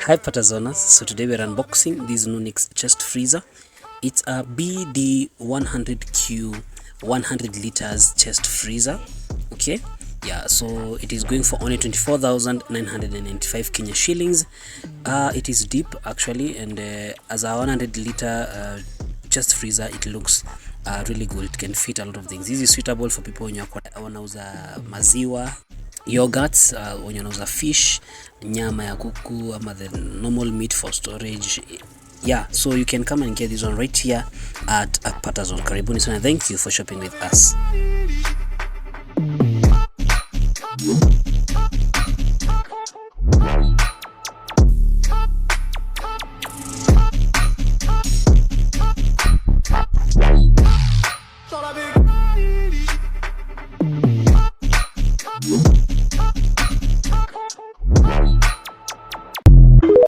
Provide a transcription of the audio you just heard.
Hi Patazoners, so today we're unboxing this NUNIX chest freezer. It's a BD-100Q 100 liters chest freezer. Okay, yeah, so it is going for only 24,995 Kenya shillings. It is deep actually, and as a 100 liter chest freezer, it looks really good. It can fit a lot of things. This is suitable for people when wanauza maziwa, yogurts, when unauza fish, nyama ya kuku, ama the normal meat for storage. Yeah, so you can come and get this one right here at Patazone. Karibuni sana. Thank you for shopping with us.